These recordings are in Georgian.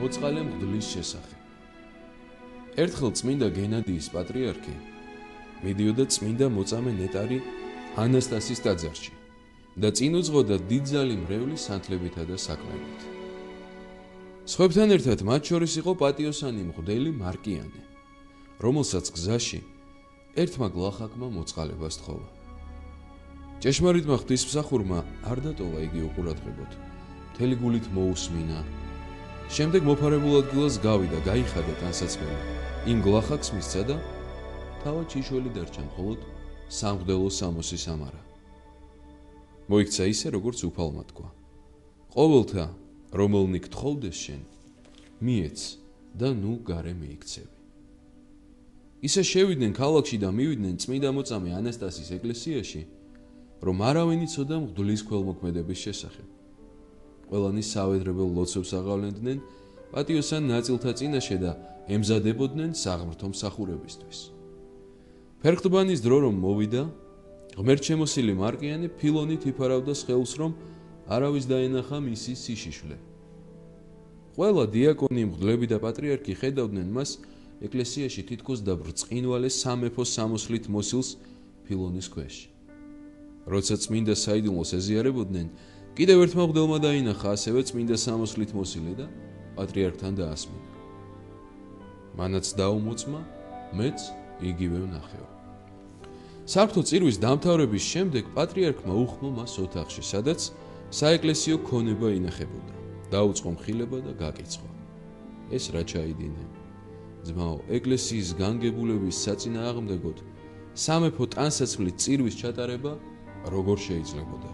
მოწყალე მღვდლის შესახებ. ერთხელ წმინდა გენადიის პატრიარქი მიდიოდა წმინდა მოწამე ნეტარი ანასტასის ტაძარში და წინ უძღოდა დიდძალი მრევლის სანთლებითა და საქმეებით. სხვებთან ერთად მათ შორის იყო პატიოსანი მღვდელი მარკიანე, რომელსაც გზაში ერთმა გლახაკმა მოწყალებას თხოვა. ჭეშმარიტმა ღვთისმსახურმა არ დატოვა იგი უყურადღებოდ, მთელი გულით მოусმინა. შემდეგ მოფარებულ ადგილას გავიდა, გაიხადა ტანსაცმელი, იმ გლახაკს მისცა და თავად შიშველი დარჩა მხოლოდ სამღვდელო სამოსის ამარა. მოიქცა ისე, როგორც უფალმა თქვა. ყოველთა, რომელნი გთხოვდეს შენ, მიეც და ნუ გარე მიიქცევი. ისე შევიდნენ ქალაქში და მივიდნენ წმინდა მოწამე ანასტასის ეკლესიაში, რომ არავინ იცოდა მღვდლის ქველმოქმედების შესახებ. ყველანი სავედრებელ ლოცვებს აღავლენდნენ პატიოსან ნაწილთა წინაშე და ემზადებოდნენ საღმრთო მსახურებისთვის. ფერხტბანის დრო რომ მოვიდა, ღმერთშემოსილი მარკიანე ფილონით იფარავდა სხეულს, რომ არავის დაენახა მისი სიშიშვლე. ყველა დიაკონი, მღვდლები და პატრიარქი ხედავდნენ მას ეკლესიაში თითქოს დაბრწყინვალე სამეფო სამოსლით მოსილს ფილონის ქვეშ. როცა წმინდა საიდუმლოს ეზიარებოდნენ, კიდევ ერთმა მღვდელმა დაინახა ასევე წმინდა სამოსლით მოსილი და პატრიარქთან დაასმინა. მანაც დაუმოწმა, მეც იგივე ვნახეო. საფრთხო წირვის დამთავრების შემდეგ პატრიარქმა უხმო მას ოთახში, სადაც საეკლესიო ქონება ინახებოდა. დაუწყო მხილება და გაკიცხა. ეს რა ჩაიდინე? ძმაო, ეკლესიის განგებულების საწინააღმდეგოდ სამეფო ტანსაცმლის წირვის ჩატარება როგორ შეიძლებოდა?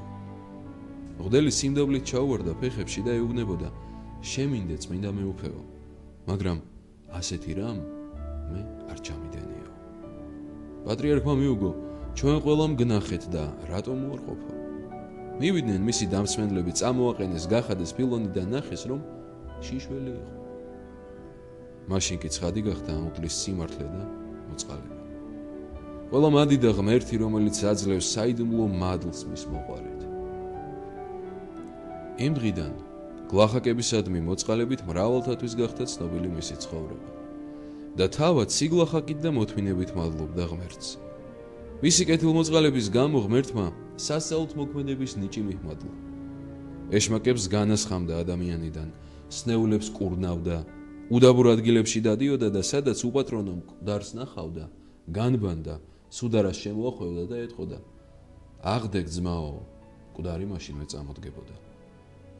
მღვდელი სიმდაბლით ჩაუვარდა ფეხებში და ეუბნებოდა, შემინდე წმინდა მეუფეო, მაგრამ ასეთი რამ მე არ ჩამიდენიო. პატრიარქმა მიუგო, ჩვენ ყველამ გნახეთ და რატომ უარყოფო? მივიდნენ მისი დამსმენლები, წამოაყენეს, გახადეს ფილონი და ნახეს, რომ შიშველი იყო. მაშინ კი ცხადი გახდა ამ მღვდლის სიმართლე და მოწყალება. ყველა მადიდა ღმერთი, რომელიც აძლევს საიდუმლო მადლს მის მოყვარედ. იმ დღიდან გლახაკებისადმი მოწყალებით მრავალთათვის გახდა ცნობილი მისი ცხოვრება და თავად სიგლახაკით და მოთმინებით მადლობდა ღმერთს. მისი კეთილმოწყალების გამო ღმერთმა სასწაულთ მოქმედების ნიჭი მიჰმადლა. ეშმაკებს განასხამდა ადამიანიდან, სნეულებს კურნავდა, უდაბურ ადგილებში დადიოდა და სადაც უპატრონო მკვდარს ნახავდა, განბანდა, სუდარას შემოახვევდა და ეტყოდა, აღდეგ ძმაო, მკვდარი მაშინვე წამოდგებოდა.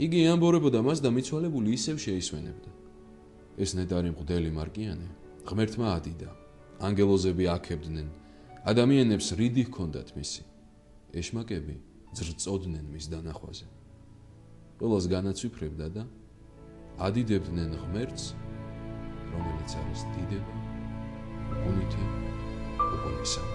იგი ამბორებოდა მას და მიცვალებული ისევ შეისვენებდა. ეს ნეტარი მღვდელი მარკიანე ღმერთმა ადიდა, ანგელოზები აქებდნენ, ადამიანებს რიდი ჰქონდათ მისი, ეშმაკები ძრწოდნენ მის დანახვაზე. ყველას განაცვიფრებდა და ადიდებდნენ ღმერთს, რომელიც არის დიდება, გუნითი, უგუნისა.